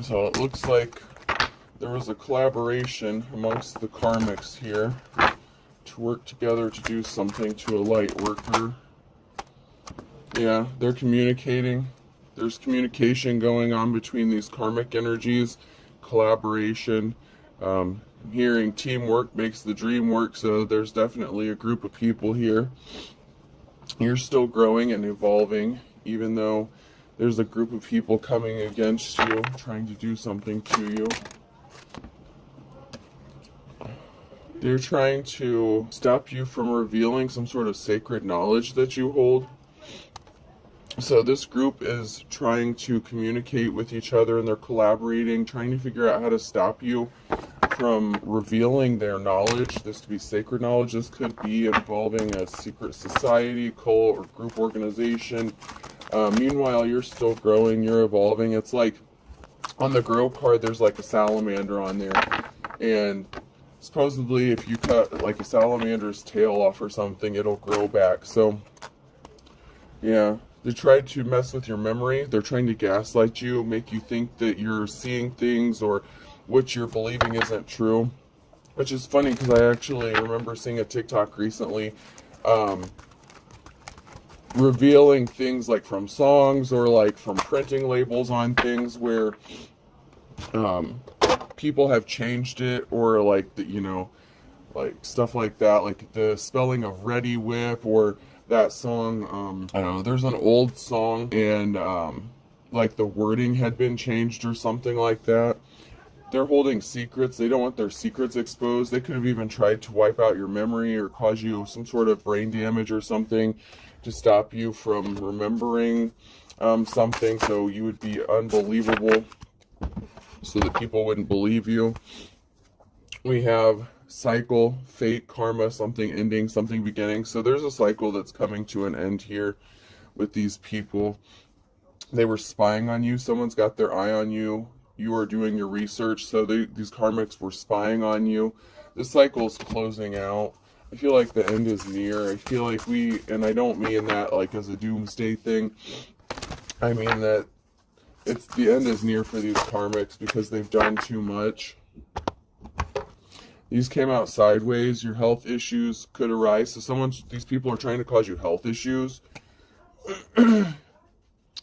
So it looks like there was a collaboration amongst the karmics here to work together to do something to a light worker. Yeah, they're communicating. There's communication going on between these karmic energies, collaboration. I'm hearing teamwork makes the dream work, so there's definitely a group of people here. You're still growing and evolving, even though there's a group of people coming against you, trying to do something to you. They're trying to stop you from revealing some sort of sacred knowledge that you hold. So this group is trying to communicate with each other, and they're collaborating, trying to figure out how to stop you from revealing their knowledge. This could be sacred knowledge. This could be involving a secret society, cult, or group organization. Meanwhile, you're still growing, you're evolving. It's like on the grow card, there's like a salamander on there. And supposedly, if you cut like a salamander's tail off or something, it'll grow back. So, yeah. They try to mess with your memory. They're trying to gaslight you, make you think that you're seeing things or what you're believing isn't true. Which is funny because I actually remember seeing a TikTok recently revealing things like from songs or like from printing labels on things where people have changed it, or like the, like stuff like that, like the spelling of Ready Whip, or that song, I don't know, there's an old song and like the wording had been changed or something like that. They're holding secrets. They don't want their secrets exposed. They could have even tried to wipe out your memory or cause you some sort of brain damage or something to stop you from remembering something, so you would be unbelievable, so that people wouldn't believe you. We have cycle, fate, karma, something ending, something beginning. So there's a cycle that's coming to an end here with these people. They were spying on you. Someone's got their eye on you. You are doing your research. So these karmics were spying on you. This cycle's closing out. I feel like the end is near. I feel like and I don't mean that like as a doomsday thing. I mean that the end is near for these karmics because they've done too much. These came out sideways. Your health issues could arise. So these people are trying to cause you health issues.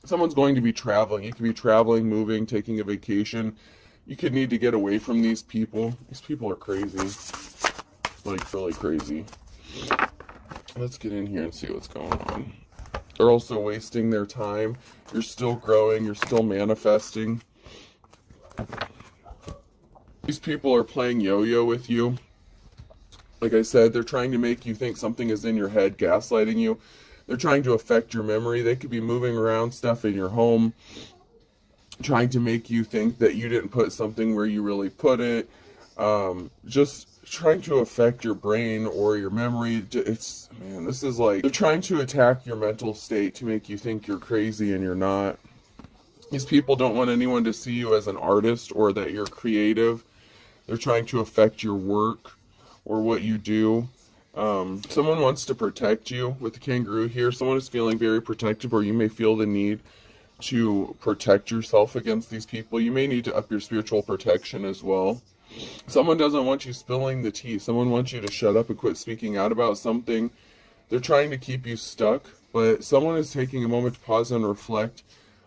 Someone's going to be traveling. You could be traveling, moving, taking a vacation. You could need to get away from these people. These people are crazy. Like, really crazy. Let's get in here and see what's going on. They're also wasting their time. You're still growing. You're still manifesting. These people are playing yo-yo with you. Like I said, they're trying to make you think something is in your head, gaslighting you. They're trying to affect your memory. They could be moving around stuff in your home, trying to make you think that you didn't put something where you really put it. Just trying to affect your brain or your memory. This is like, they're trying to attack your mental state to make you think you're crazy and you're not. These people don't want anyone to see you as an artist or that you're creative. They're trying to affect your work or what you do. Someone wants to protect you with the kangaroo here. Someone is feeling very protective, or you may feel the need to protect yourself against these people. You may need to up your spiritual protection as well. Someone doesn't want you spilling the tea. Someone wants you to shut up and quit speaking out about something. They're trying to keep you stuck, but someone is taking a moment to pause and reflect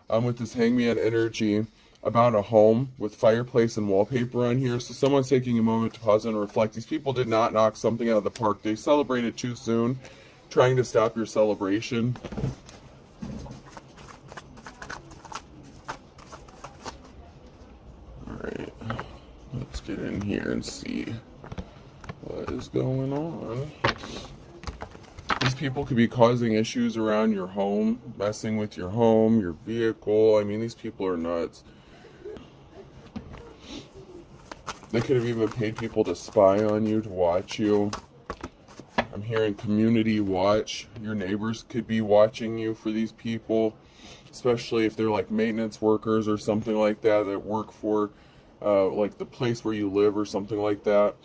with this hangman energy about a home with fireplace and wallpaper on here. So someone's taking a moment to pause and reflect. These people did not knock something out of the park. They celebrated too soon, trying to stop your celebration. Alright, let's get in here and see what is going on. These people could be causing issues around your home, messing with your home, your vehicle. I mean, these people are nuts. They could have even paid people to spy on you, to watch you. I'm hearing community watch. Your neighbors could be watching you for these people, especially if they're like maintenance workers or something like that work for like the place where you live or something like that.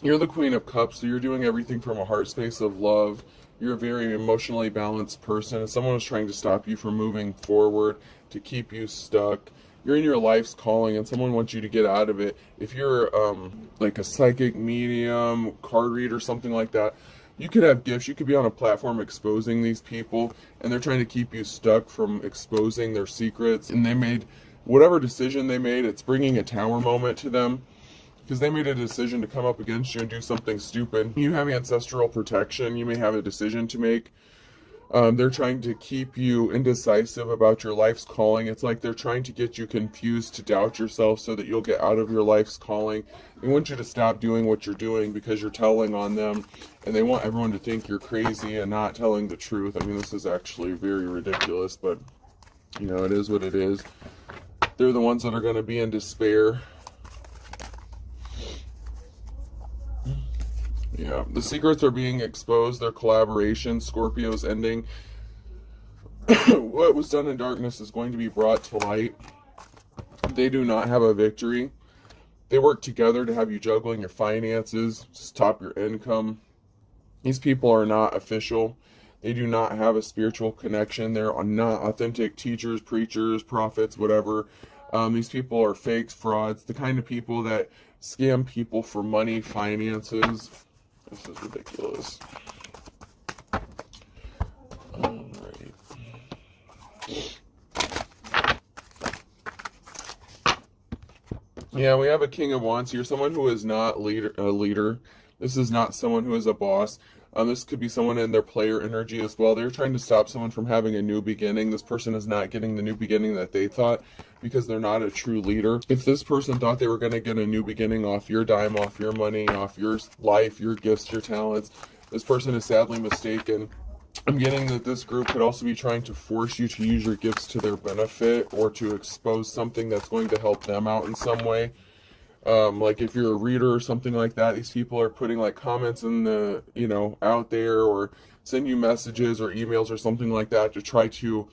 You're the Queen of Cups, so you're doing everything from a heart space of love. You're a very emotionally balanced person, and someone is trying to stop you from moving forward, to keep you stuck. you're in your life's calling and someone wants you to get out of it. If you're like a psychic medium, card reader, something like that, you could have gifts. You could be on a platform exposing these people, and they're trying to keep you stuck from exposing their secrets. And they made whatever decision they made, it's bringing a tower moment to them, because they made a decision to come up against you and do something stupid. You have ancestral protection. You may have a decision to make. They're trying to keep you indecisive about your life's calling. It's like they're trying to get you confused to doubt yourself so that you'll get out of your life's calling. They want you to stop doing what you're doing because you're telling on them, and they want everyone to think you're crazy and not telling the truth. I mean, this is actually very ridiculous, but, you know, it is what it is. They're the ones that are going to be in despair. Yeah, the secrets are being exposed. Their collaboration, Scorpio's ending. What was done in darkness is going to be brought to light. They do not have a victory. They work together to have you juggling your finances, just top your income. These people are not official. They do not have a spiritual connection. They're not authentic teachers, preachers, prophets, whatever. These people are fakes, frauds, the kind of people that scam people for money, finances. This is ridiculous. Alright. Yeah, we have a King of Wands here. Someone who is not a leader. This is not someone who is a boss. This could be someone in their player energy as well. They're trying to stop someone from having a new beginning. This person is not getting the new beginning that they thought because they're not a true leader. If this person thought they were going to get a new beginning off your dime, off your money, off your life, your gifts, your talents, this person is sadly mistaken. I'm getting that this group could also be trying to force you to use your gifts to their benefit or to expose something that's going to help them out in some way. Like if you're a reader or something like that, these people are putting like comments in the, you know, out there, or send you messages or emails or something like that to try to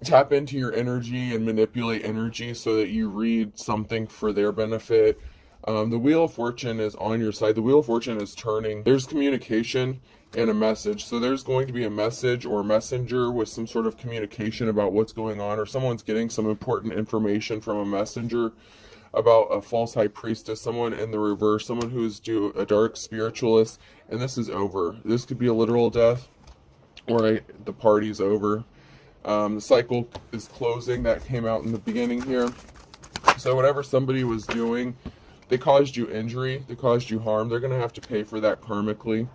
tap into your energy and manipulate energy so that you read something for their benefit. The Wheel of Fortune is on your side. The Wheel of Fortune is turning. There's communication and a message. So there's going to be a message or a messenger with some sort of communication about what's going on, or someone's getting some important information from a messenger about a false high priestess, someone in the reverse, someone who's a dark spiritualist, and this is over. This could be a literal death, or the party's over. The cycle is closing. That came out in the beginning here. So whatever somebody was doing, they caused you injury, they caused you harm, they're going to have to pay for that karmically.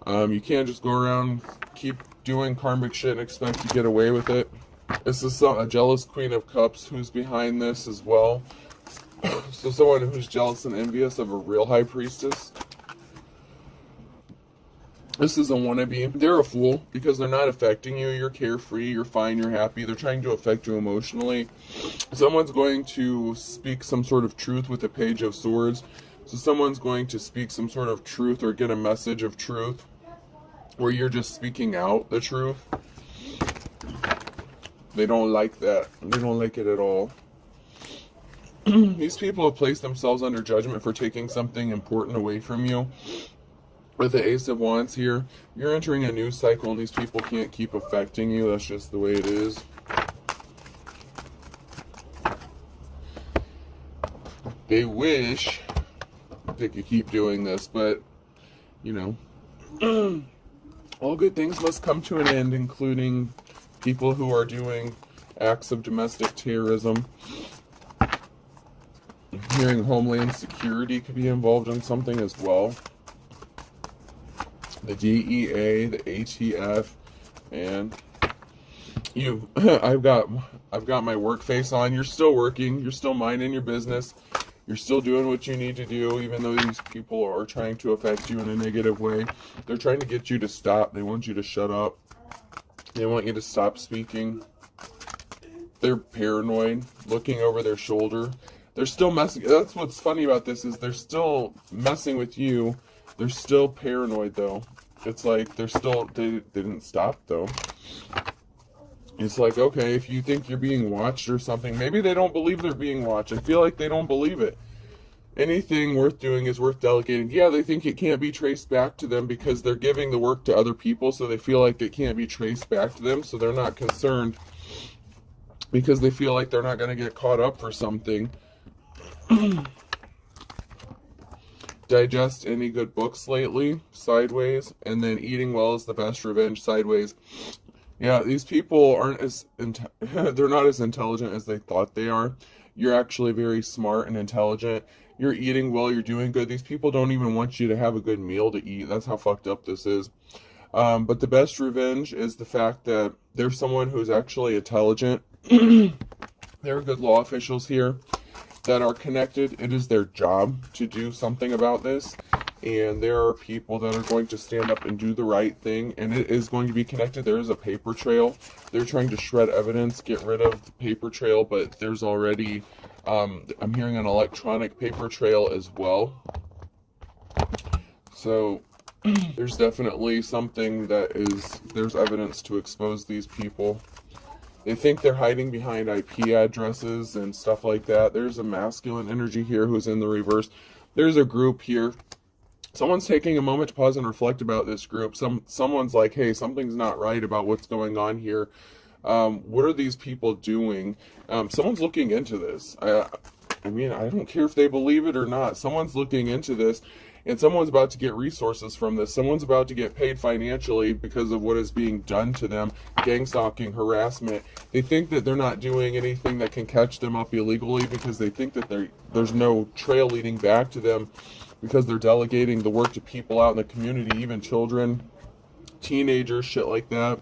You can't just go around, keep doing karmic shit and expect to get away with it. This is a jealous Queen of Cups who's behind this as well. So someone who's jealous and envious of a real high priestess. This is a wannabe. They're a fool because they're not affecting you. You're carefree, you're fine, you're happy. They're trying to affect you emotionally. Someone's going to speak some sort of truth with the Page of Swords. So someone's going to speak some sort of truth or get a message of truth where you're just speaking out the truth. They don't like that. They don't like it at all. These people have placed themselves under judgment for taking something important away from you. With the Ace of Wands here, you're entering a new cycle and these people can't keep affecting you. That's just the way it is. They wish they could keep doing this, but, you know, all good things must come to an end, including people who are doing acts of domestic terrorism. Hearing Homeland Security could be involved in something as well. The DEA, the ATF, and you. I've got my work face on. You're still working. You're still minding your business. You're still doing what you need to do, even though these people are trying to affect you in a negative way. They're trying to get you to stop. They want you to shut up. They want you to stop speaking. They're paranoid, looking over their shoulder. They're still messing. That's what's funny about this, is they're still messing with you. They're still paranoid, though. It's like they didn't stop, though. It's like, okay, if you think you're being watched or something, maybe they don't believe they're being watched. I feel like they don't believe it. Anything worth doing is worth delegating. Yeah, they think it can't be traced back to them because they're giving the work to other people, so they feel like it can't be traced back to them, so they're not concerned because they feel like they're not going to get caught up for something. Digest any good books lately, sideways, and then eating well is the best revenge, sideways. Yeah, these people aren't as they're not as intelligent as they thought they are. You're actually very smart and intelligent. You're eating well, you're doing good. These people don't even want you to have a good meal to eat. That's how fucked up this is. But the best revenge is the fact that there's someone who's actually intelligent. There are good law officials here that are connected. It is their job to do something about this. And there are people that are going to stand up and do the right thing. And it is going to be connected. There is a paper trail. They're trying to shred evidence, get rid of the paper trail. But there's already, I'm hearing an electronic paper trail as well. So there's definitely something that there's evidence to expose these people. They think they're hiding behind IP addresses and stuff like that. There's a masculine energy here who's in the reverse. There's a group here. Someone's taking a moment to pause and reflect about this group. Someone's like, hey, something's not right about what's going on here. What are these people doing? Someone's looking into this. I mean, I don't care if they believe it or not. Someone's looking into this. And someone's about to get resources from this. Someone's about to get paid financially because of what is being done to them. Gang stalking, harassment. They think that they're not doing anything that can catch them up illegally because they think that there's no trail leading back to them because they're delegating the work to people out in the community, even children, teenagers, shit like that.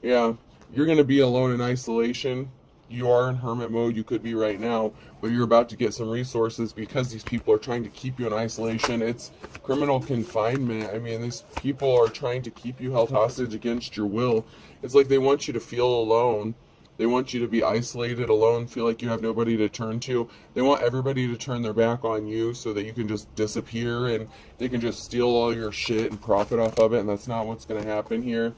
Yeah, you're going to be alone in isolation. You are in hermit mode, you could be right now, but you're about to get some resources because these people are trying to keep you in isolation. It's criminal confinement. I mean, these people are trying to keep you held hostage against your will. It's like they want you to feel alone. They want you to be isolated, alone, feel like you have nobody to turn to. They want everybody to turn their back on you so that you can just disappear and they can just steal all your shit and profit off of it, and that's not what's going to happen here.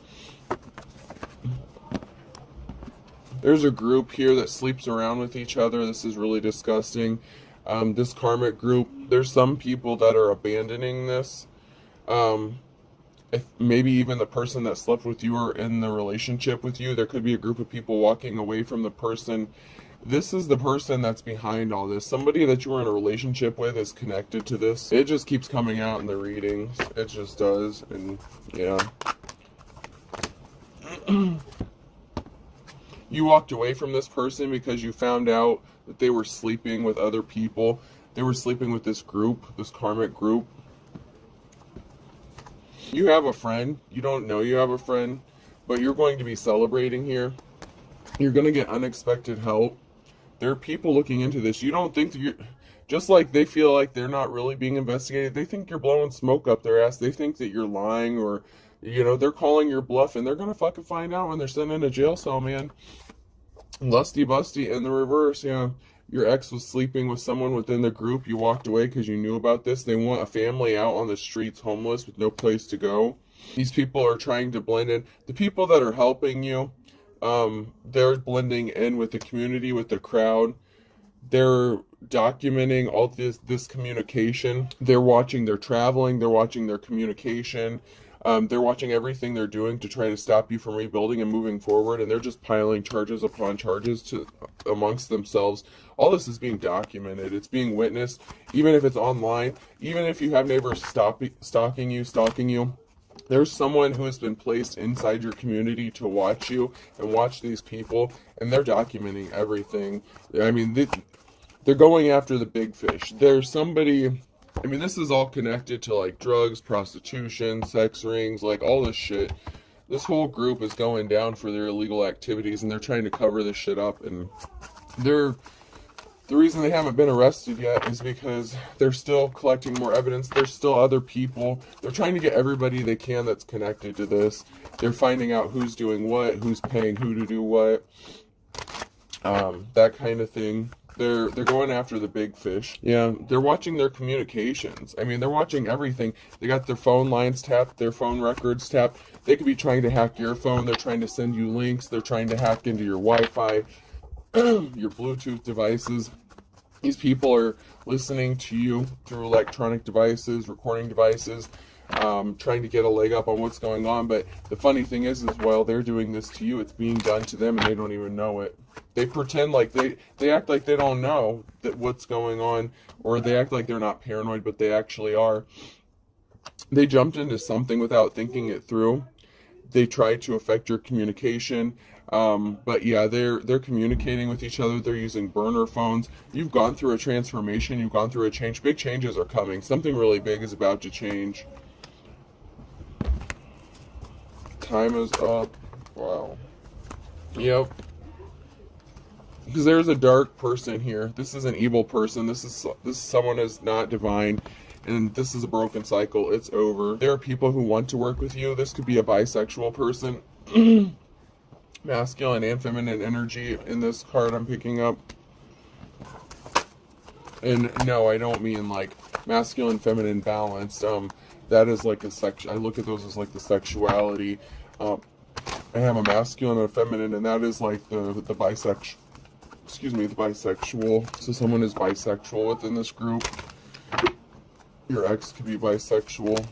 There's a group here that sleeps around with each other. This is really disgusting. This karmic group, there's some people that are abandoning this. Maybe even the person that slept with you or in the relationship with you. There could be a group of people walking away from the person. This is the person that's behind all this. Somebody that you were in a relationship with is connected to this. It just keeps coming out in the readings. It just does. And yeah. You walked away from this person because you found out that they were sleeping with other people. They were sleeping with this group, this karmic group. You have a friend. You don't know you have a friend, but you're going to be celebrating here. You're going to get unexpected help. There are people looking into this. You don't think that you're... Just like they feel like they're not really being investigated, they think you're blowing smoke up their ass. They think that you're lying or... You know, they're calling your bluff, and they're going to fucking find out when they're sitting in a jail cell, man. Lusty busty in the reverse, yeah. Your ex was sleeping with someone within the group. You walked away because you knew about this. They want a family out on the streets, homeless, with no place to go. These people are trying to blend in. The people that are helping you, they're blending in with the community, with the crowd. They're documenting all this communication. They're watching their traveling. They're watching their communication. They're watching everything they're doing to try to stop you from rebuilding and moving forward, and they're just piling charges upon charges amongst themselves. All this is being documented. It's being witnessed, even if it's online, even if you have neighbors stalking you. There's someone who has been placed inside your community to watch you and watch these people, and they're documenting everything. I mean, they're going after the big fish. There's somebody... I mean, this is all connected to, like, drugs, prostitution, sex rings, like, all this shit. This whole group is going down for their illegal activities, and they're trying to cover this shit up, and the reason they haven't been arrested yet is because they're still collecting more evidence. There's still other people. They're trying to get everybody they can that's connected to this. They're finding out who's doing what, who's paying who to do what, that kind of thing. They're going after the big fish. Yeah, they're watching their communications. I mean, they're watching everything. They got their phone lines tapped, their phone records tapped. They could be trying to hack your phone. They're trying to send you links. They're trying to hack into your Wi-Fi, your Bluetooth devices. These people are listening to you through electronic devices, recording devices, trying to get a leg up on what's going on. But the funny thing is while they're doing this to you, it's being done to them and they don't even know it. They pretend like they act like they don't know that what's going on, or they act like they're not paranoid, but they actually are. They jumped into something without thinking it through. They try to affect your communication. But yeah, they're communicating with each other. They're using burner phones. You've gone through a transformation. You've gone through a change. Big changes are coming. Something really big is about to change. Time is up. Wow. Yep. Because there's a dark person here. This is an evil person. This is someone who's not divine. And this is a broken cycle. It's over. There are people who want to work with you. This could be a bisexual person. Masculine and feminine energy in this card I'm picking up. And no, I don't mean like masculine, feminine balanced. That is like I look at those as like the sexuality. I have a masculine and a feminine, and that is like the bisexual. Excuse me, the bisexual. So someone is bisexual within this group. Your ex could be bisexual.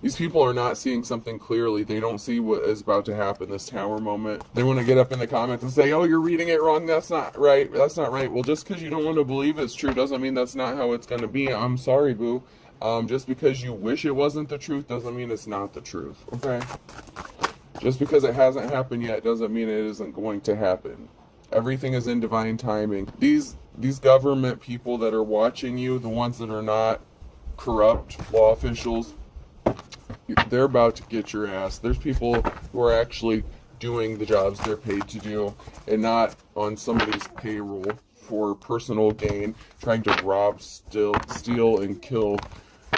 These people are not seeing something clearly. They don't see what is about to happen, this tower moment. They want to get up in the comments and say, oh, you're reading it wrong. That's not right. That's not right. Well, just because you don't want to believe it's true doesn't mean that's not how it's going to be. I'm sorry, boo. Just because you wish it wasn't the truth doesn't mean it's not the truth, okay? Just because it hasn't happened yet doesn't mean it isn't going to happen. Everything is in divine timing. These government people that are watching you, the ones that are not corrupt law officials, they're about to get your ass. There's people who are actually doing the jobs they're paid to do and not on somebody's payroll for personal gain, trying to rob, steal, and kill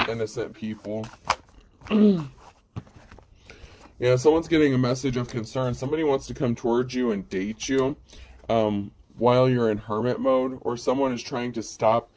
innocent people. Yeah, someone's getting a message of concern. Somebody wants to come towards you and date you while you're in hermit mode, or someone is trying to stop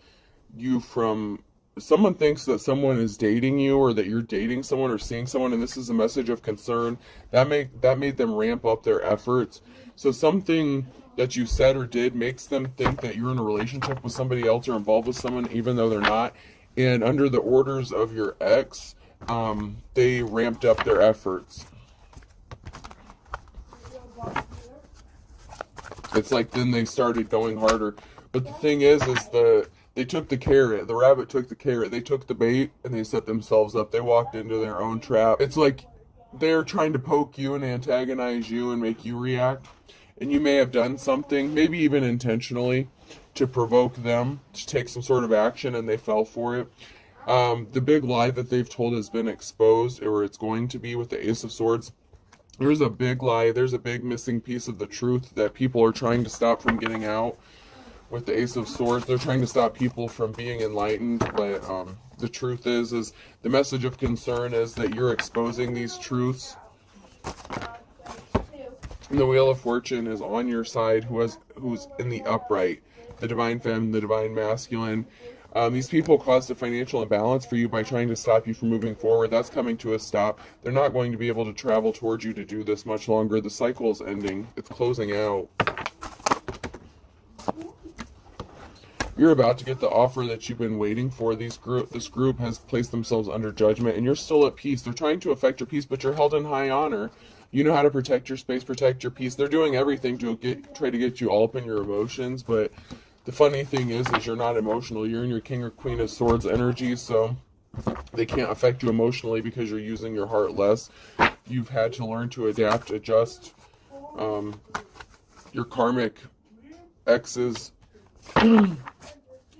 you from... Someone thinks that someone is dating you, or that you're dating someone or seeing someone, and this is a message of concern. That made them ramp up their efforts. So something that you said or did makes them think that you're in a relationship with somebody else or involved with someone, even though they're not. And under the orders of your ex, they ramped up their efforts. It's like then they started going harder. But the thing is they took the carrot. The rabbit took the carrot. They took the bait and they set themselves up. They walked into their own trap. It's like they're trying to poke you and antagonize you and make you react. And you may have done something, maybe even intentionally, to provoke them to take some sort of action, and they fell for it. The big lie that they've told has been exposed, or it's going to be, with the Ace of Swords. There's a big lie. There's a big missing piece of the truth that people are trying to stop from getting out. With the Ace of Swords, they're trying to stop people from being enlightened, but the truth is the message of concern is that you're exposing these truths. And the Wheel of Fortune is on your side, who's in the upright, the divine feminine, the divine masculine. These people caused a financial imbalance for you by trying to stop you from moving forward. That's coming to a stop. They're not going to be able to travel towards you to do this much longer. The cycle is ending. It's closing out. You're about to get the offer that you've been waiting for. This group has placed themselves under judgment, and you're still at peace. They're trying to affect your peace, but you're held in high honor. You know how to protect your space, protect your peace. They're doing everything to try to get you all up in your emotions, but the funny thing is you're not emotional. You're in your King or Queen of Swords energy, so they can't affect you emotionally because you're using your heart less. You've had to learn to adapt, adjust. Your karmic exes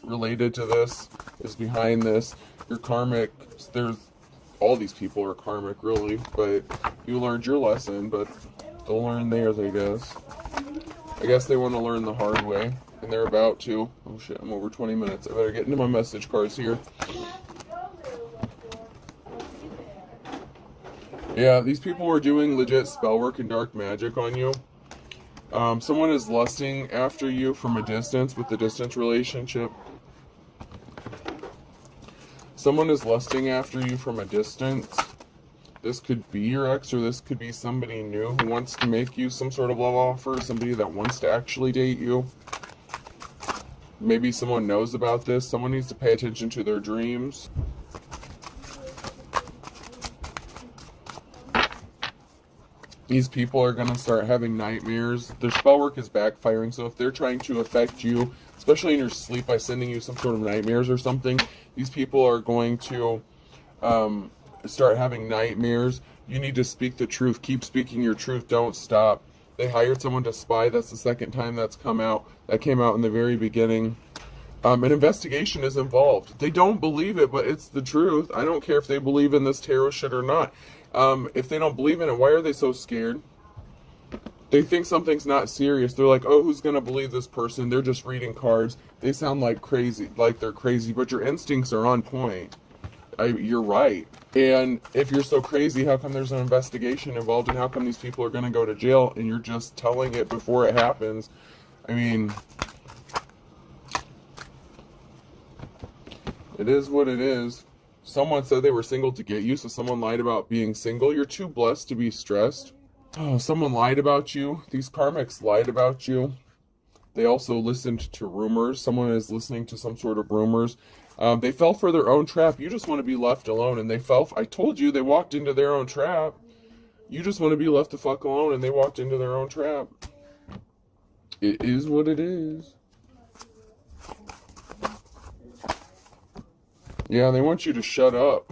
related to this is behind this. Your karmic, there's all these people are karmic really, but you learned your lesson, but they'll learn theirs, I guess. I guess they want to learn the hard way, and they're about to. Oh shit, I'm over 20 minutes. I better get into my message cards here. Yeah, these people were doing legit spell work and dark magic on you. Someone is lusting after you from a distance with the distance relationship. Someone is lusting after you from a distance. This could be your ex, or this could be somebody new who wants to make you some sort of love offer, somebody that wants to actually date you. Maybe someone knows about this. Someone needs to pay attention to their dreams. These people are going to start having nightmares. Their spell work is backfiring, so if they're trying to affect you, especially in your sleep by sending you some sort of nightmares or something, these people are going to start having nightmares. You need to speak the truth. Keep speaking your truth. Don't stop. They hired someone to spy. That's the second time that's come out. That came out in the very beginning. An investigation is involved. They don't believe it, but it's the truth. I don't care if they believe in this tarot shit or not. If they don't believe in it, why are they so scared? They think something's not serious. They're like, oh, who's going to believe this person? They're just reading cards. They sound like crazy, like they're crazy, but your instincts are on point. You're right. And if you're so crazy, how come there's an investigation involved, and how come these people are going to go to jail and you're just telling it before it happens? I mean, it is what it is. Someone said they were single to get you, so someone lied about being single. You're too blessed to be stressed. Oh, someone lied about you. These karmics lied about you. They also listened to rumors. Someone is listening to some sort of rumors. They fell for their own trap. You just want to be left alone, and they fell. I told you, they walked into their own trap. You just want to be left the fuck alone, and they walked into their own trap. It is what it is. Yeah, they want you to shut up.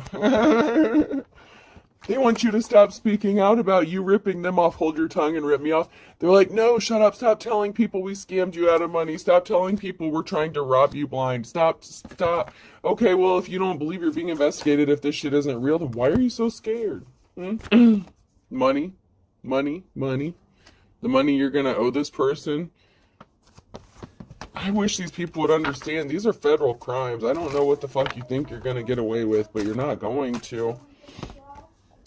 They want you to stop speaking out about you ripping them off. Hold your tongue and rip me off. They're like, no, shut up. Stop telling people we scammed you out of money. Stop telling people we're trying to rob you blind. Stop. Okay, well, if you don't believe you're being investigated, if this shit isn't real, then why are you so scared? Money. The money you're going to owe this person. I wish these people would understand. These are federal crimes. I don't know what the fuck you think you're going to get away with, but you're not going to.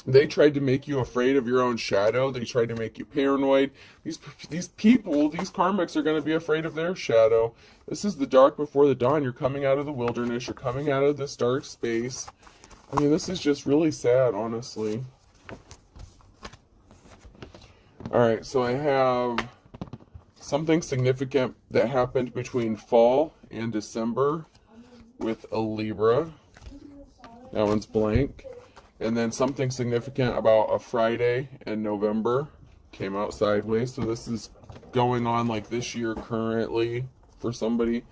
They tried to make you afraid of your own shadow. They tried to make you paranoid. These people, these karmics are going to be afraid of their shadow. This is the dark before the dawn. You're coming out of the wilderness. You're coming out of this dark space. I mean, this is just really sad, honestly. Alright, so I have something significant that happened between fall and December with a Libra. That one's blank. And then something significant about a Friday in November came out sideways. So this is going on like this year currently for somebody.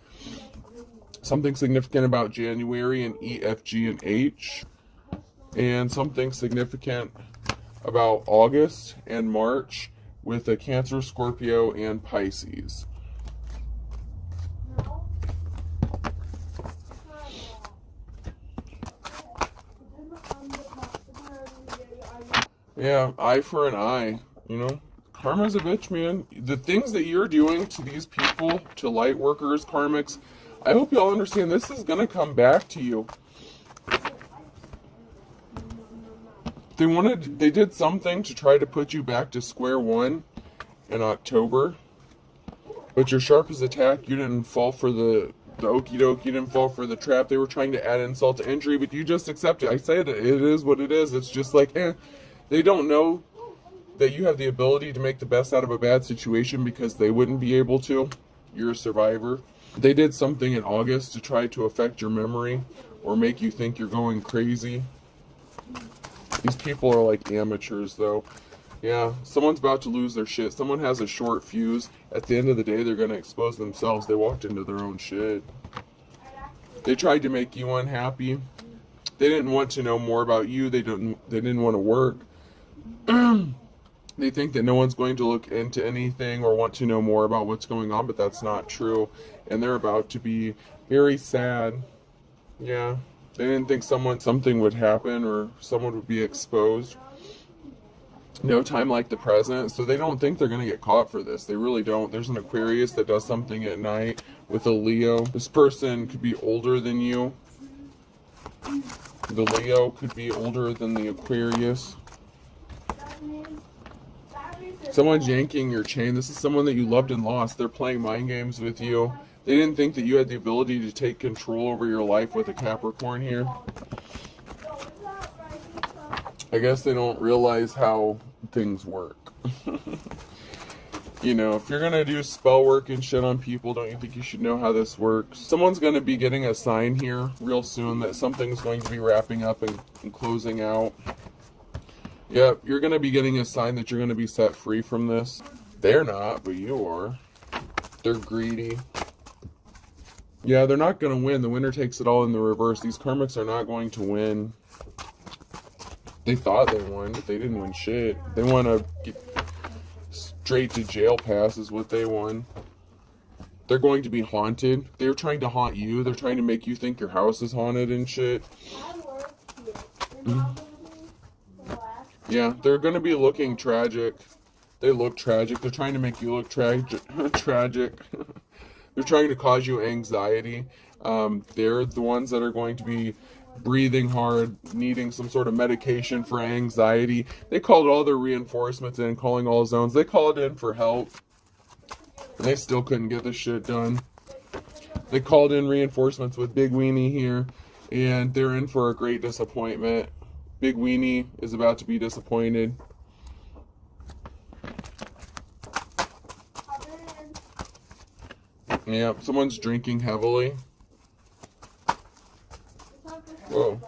Something significant about January and E, F, G, and H. And something significant about August and March with a Cancer, Scorpio, and Pisces. Yeah, eye for an eye, you know? Karma's a bitch, man. The things that you're doing to these people, to light workers, karmics, I hope y'all understand this is gonna come back to you. They did something to try to put you back to square one in October. But you're sharp as a tack. You didn't fall for the okie doke. You didn't fall for the trap. They were trying to add insult to injury, but you just accept it. I said it is what it is. It's just like, They don't know that you have the ability to make the best out of a bad situation because they wouldn't be able to. You're a survivor. They did something in August to try to affect your memory or make you think you're going crazy. These people are like amateurs, though. Yeah, someone's about to lose their shit. Someone has a short fuse. At the end of the day, they're going to expose themselves. They walked into their own shit. They tried to make you unhappy. They didn't want to know more about you. They didn't want to work. They think that no one's going to look into anything or want to know more about what's going on, but that's not true. And they're about to be very sad. Yeah. They didn't think something would happen or someone would be exposed. No time like the present. So they don't think they're going to get caught for this. They really don't. There's an Aquarius that does something at night with a Leo. This person could be older than you. The Leo could be older than the Aquarius. Someone's yanking your chain. This is someone that you loved and lost. They're playing mind games with you. They didn't think that you had the ability to take control over your life with a Capricorn here. I guess they don't realize how things work. You know, if you're going to do spell work and shit on people, don't you think you should know how this works? Someone's going to be getting a sign here real soon that something's going to be wrapping up and closing out. Yep, you're going to be getting a sign that you're going to be set free from this. They're not, but you are. They're greedy. Yeah, they're not going to win. The winner takes it all in the reverse. These karmics are not going to win. They thought they won, but they didn't win shit. They want to get straight to jail pass is what they won. They're going to be haunted. They're trying to haunt you. They're trying to make you think your house is haunted and shit. Yeah, they're going to be looking tragic. They look tragic. They're trying to make you look tragic. They're trying to cause you anxiety. They're the ones that are going to be breathing hard, needing some sort of medication for anxiety. They called all their reinforcements in, calling all zones. They called in for help, and they still couldn't get this shit done. They called in reinforcements with Big Weenie here, and they're in for a great disappointment. Big Weenie is about to be disappointed. Yeah, someone's drinking heavily. Whoa.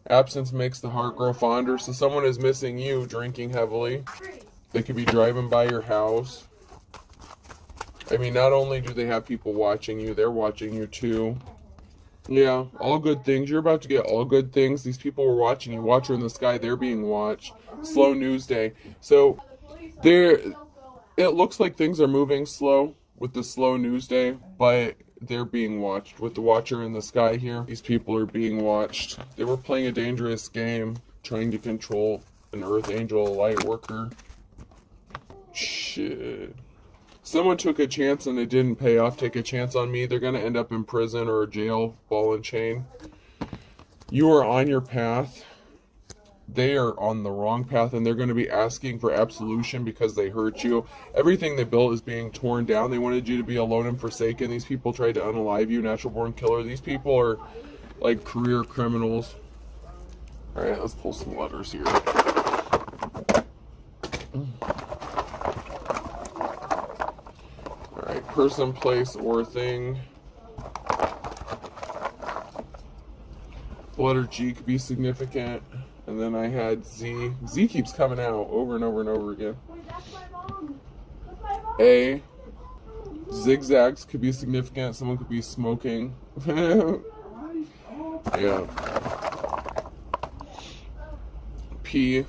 Absence makes the heart grow fonder. So someone is missing you drinking heavily. They could be driving by your house. I mean, not only do they have people watching you, they're watching you too. Yeah, all good things. You're about to get all good things. These people were watching you. Watcher in the sky, they're being watched. Slow news day. So it looks like things are moving slow with the slow news day, but they're being watched. With the watcher in the sky here, these people are being watched. They were playing a dangerous game, trying to control an earth angel, a light worker. Shit. Someone took a chance and it didn't pay off. Take a chance on me. They're going to end up in prison or jail, ball and chain. You are on your path. They are on the wrong path, and they're going to be asking for absolution because they hurt you. Everything they built is being torn down. They wanted you to be alone and forsaken. These people tried to unalive you, natural born killer. These people are like career criminals. All right, let's pull some letters here. Alright, person, place, or thing. The letter G could be significant. And then I had Z. Z keeps coming out over and over and over again. A. Zigzags could be significant. Someone could be smoking. Yeah. P.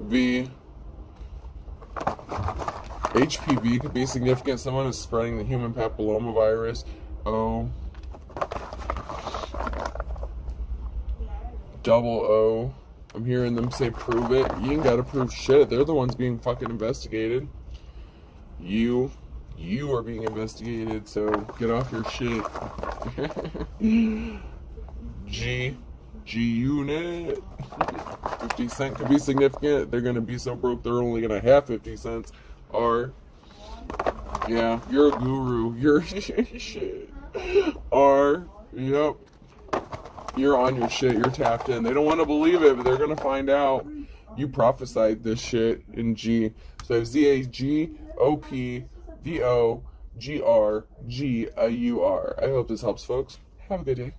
V. HPV could be significant. Someone is spreading the human papilloma virus. O. Double O. I'm hearing them say prove it. You ain't gotta prove shit. They're the ones being fucking investigated. You are being investigated, so get off your shit. G unit. 50 cent could be significant. They're gonna be so broke they're only gonna have 50 cents. R. Yeah, you're a guru. You're shit. R. Yep. You're on your shit. You're tapped in. They don't want to believe it, but they're gonna find out. You prophesied this shit in G. So ZAGOPVOGRGUR. I hope this helps, folks. Have a good day.